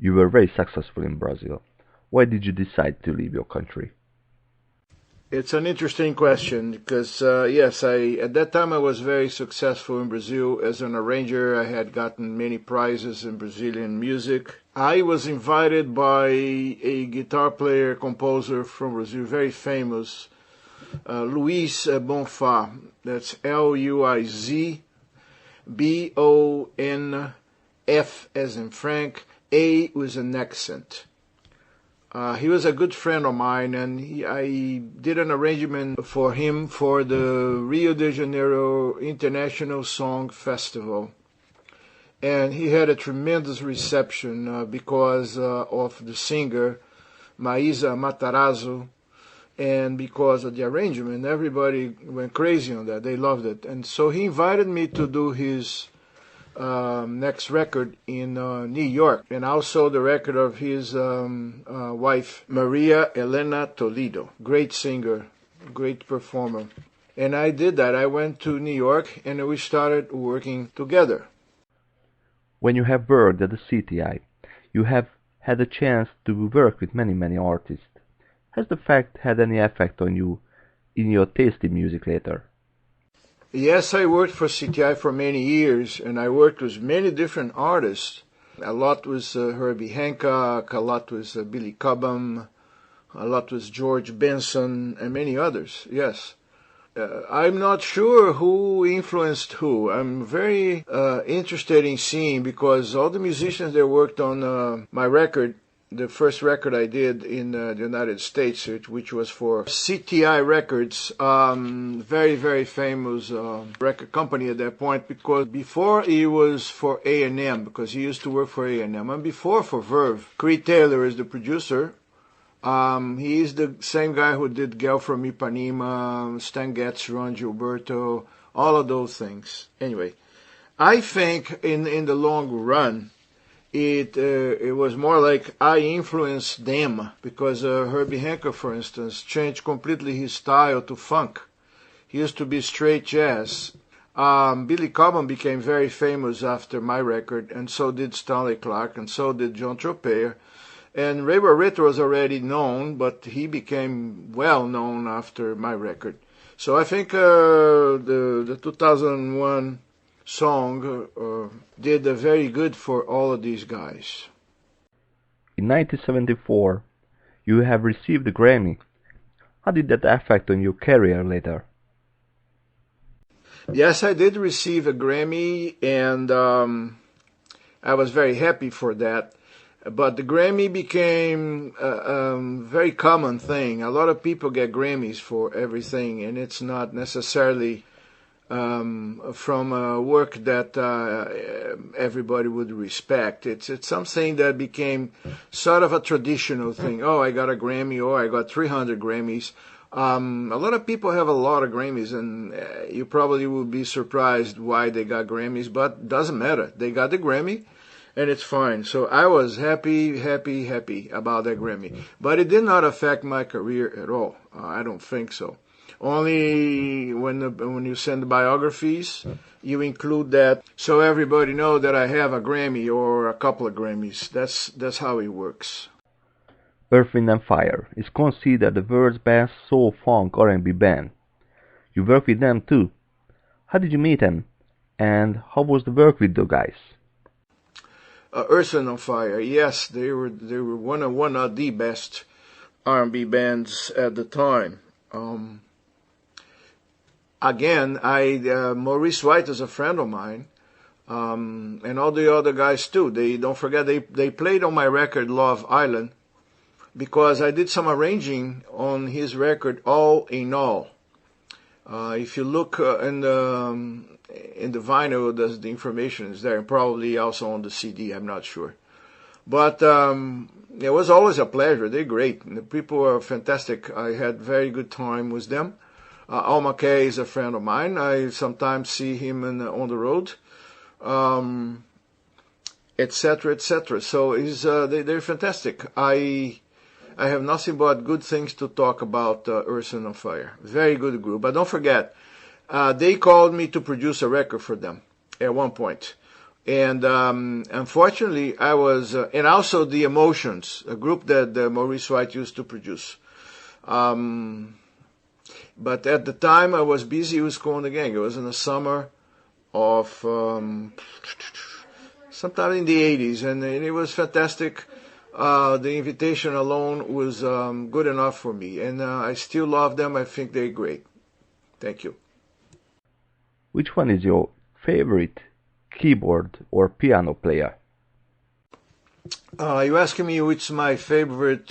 You were very successful in Brazil. Why did you decide to leave your country? It's an interesting question because, yes, at that time I was very successful in Brazil as an arranger. I had gotten many prizes in Brazilian music. I was invited by a guitar player, composer from Brazil, very famous, Luiz Bonfá. That's Luizbonf as in Frank, A with an accent. He was a good friend of mine, and I did an arrangement for him for the Rio de Janeiro International Song Festival. And he had a tremendous reception because of the singer, Maísa Matarazzo, and because of the arrangement. Everybody went crazy on that. They loved it. And so he invited me to do his next record in New York, and also the record of his wife, Maria Elena Toledo. Great singer, great performer. And I did that. I went to New York and we started working together. When you have worked at the CTI, you have had a chance to work with many artists. Has the fact had any effect on you in your taste in music later? Yes, I worked for CTI for many years, and I worked with many different artists. A lot was Herbie Hancock, a lot was Billy Cobham, a lot was George Benson, and many others, yes. I'm not sure who influenced who. I'm very interested in seeing, because all the musicians that worked on my record, the first record I did in the United States, which was for CTI Records, very famous record company at that point, because before he was for A&M, because he used to work for A&M, and before for Verve. Creed Taylor is the producer. He is the same guy who did Girl from Ipanema, Stan Getz, Ron Gilberto, all of those things. Anyway, I think in the long run, it was more like I influenced them, because Herbie Hancock, for instance, changed completely his style to funk. He used to be straight jazz. Billy Cobham became very famous after my record, and so did Stanley Clarke, and so did John Tropea. And Ray Barretto was already known, but he became well known after my record. So I think the 2001 song did very good for all of these guys. In 1974, you have received a Grammy. How did that affect on your career later? Yes, I did receive a Grammy, and I was very happy for that. But the Grammy became a very common thing. A lot of people get Grammys for everything, and it's not necessarily from work that everybody would respect. It's something that became sort of a traditional thing. Oh, I got a Grammy, or I got 300 Grammys. A lot of people have a lot of Grammys, and you probably will be surprised why they got Grammys, but it doesn't matter. They got the Grammy, and it's fine. So I was happy about that Grammy. But it did not affect my career at all. I don't think so. Only when you send the biographies, you include that so everybody know that I have a Grammy or a couple of Grammys. That's how it works. Earth, Wind & Fire is considered the world's best soul funk R&B band. You work with them too. How did you meet them? And how was the work with the guys? Earth, Wind & Fire, yes, they were one of the best R&B bands at the time. Again, Maurice White is a friend of mine, and all the other guys too. Don't forget they played on my record Love Island, because I did some arranging on his record All in All. If you look in the vinyl, the information is there, and probably also on the CD. I'm not sure, but it was always a pleasure. They're great. The people were fantastic. I had very good time with them. Al McKay is a friend of mine. I sometimes see him on the road, etc. So they're fantastic. I have nothing but good things to talk about Earth, Wind & Fire. Very good group. But don't forget, they called me to produce a record for them at one point. And unfortunately, I was, and also the Emotions, a group that Maurice White used to produce. But at the time, I was busy with Cool and the Gang. It was in the summer of sometime in the 80s, and it was fantastic. The invitation alone was good enough for me, and I still love them. I think they're great. Thank you. Which one is your favorite keyboard or piano player? You asking me which is my favorite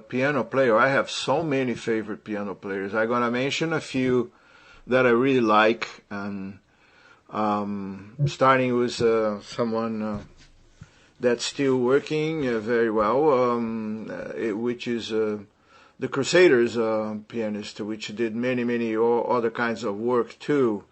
piano player? I have so many favorite piano players. I'm gonna mention a few that I really like, and starting with someone that's still working very well, which is the Crusaders pianist, which did many other kinds of work too.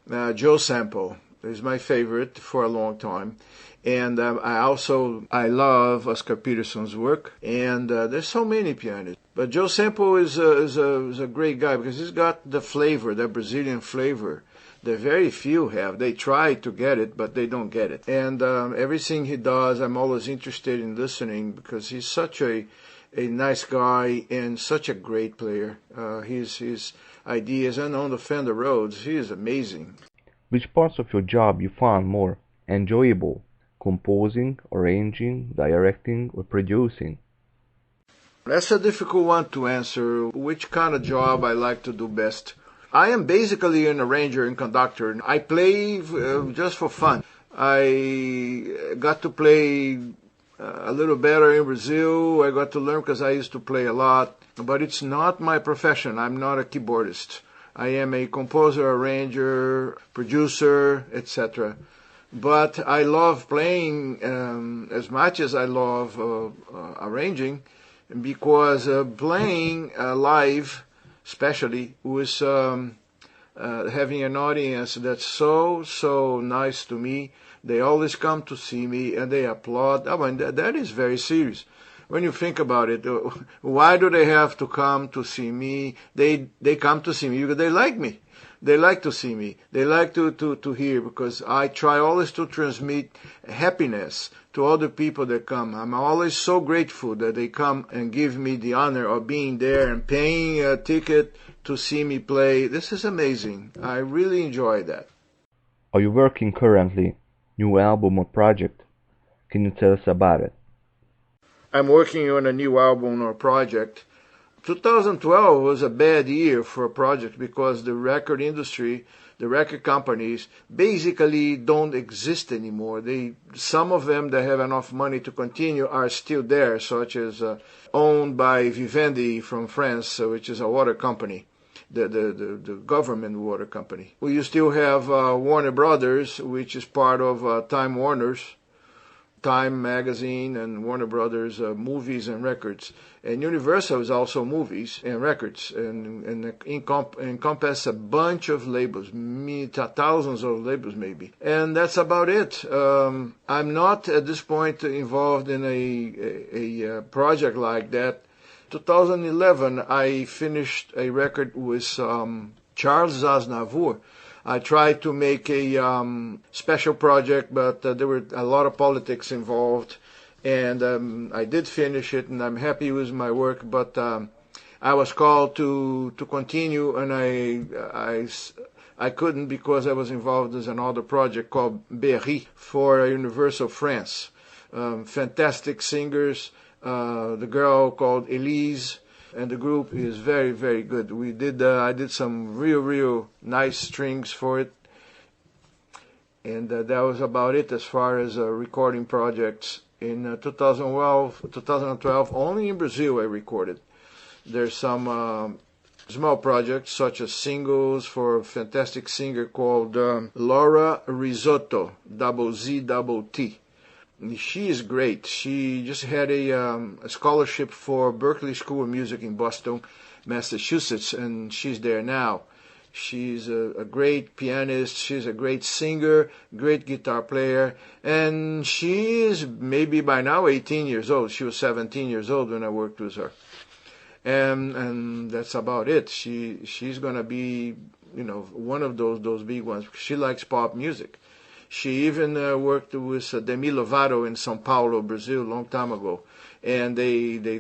Joe Sample is my favorite for a long time. And I love Oscar Peterson's work, and there's so many pianists. But Joe Sample is a great guy because he's got the flavor, that Brazilian flavor that very few have. They try to get it, but they don't get it. And everything he does, I'm always interested in listening because he's such a nice guy and such a great player. His ideas, and on the Fender Rhodes, he is amazing. Which parts of your job you found more enjoyable? Composing, arranging, directing, or producing? That's a difficult one to answer. Which kind of job I like to do best? I am basically an arranger and conductor. I play just for fun. I got to play a little better in Brazil. I got to learn because I used to play a lot. But it's not my profession. I'm not a keyboardist. I am a composer, arranger, producer, etc. But I love playing as much as I love arranging, because playing live, especially, was having an audience that's so nice to me. They always come to see me and they applaud. I mean, that is very serious. When you think about it, why do they have to come to see me? They come to see me because they like me. They like to see me. They like to hear, because I try always to transmit happiness to all the people that come. I'm always so grateful that they come and give me the honor of being there and paying a ticket to see me play. This is amazing. I really enjoy that. Are you working currently? New album or project? Can you tell us about it? I'm working on a new album or project. 2012 was a bad year for a project because the record industry, the record companies, basically don't exist anymore. Some of them that have enough money to continue are still there, such as owned by Vivendi from France, which is a water company, the government water company. You still have Warner Brothers, which is part of Time Warner's, Time Magazine and Warner Brothers movies and records. And Universal is also movies and records, and encompass a bunch of labels, thousands of labels maybe. And that's about it. I'm not at this point involved in a project like that. 2011, I finished a record with Charles Aznavour. I tried to make a special project, but there were a lot of politics involved, and I did finish it, and I'm happy with my work. But I was called to continue, and I couldn't because I was involved in another project called Berry for Universal France. Fantastic singers. The girl called Elise. And the group is very good. I did some real nice strings for it, and that was about it as far as recording projects. In 2012, only in Brazil I recorded. There's some small projects such as singles for a fantastic singer called Laura Risotto, ZZT. She is great. She just had a scholarship for Berklee School of Music in Boston, Massachusetts, and she's there now. She's a great pianist. She's a great singer, great guitar player, and she is maybe by now 18 years old. She was 17 years old when I worked with her, and that's about it. She's gonna be, one of those big ones. She likes pop music. She even worked with Demi Lovato in São Paulo, Brazil, a long time ago. And they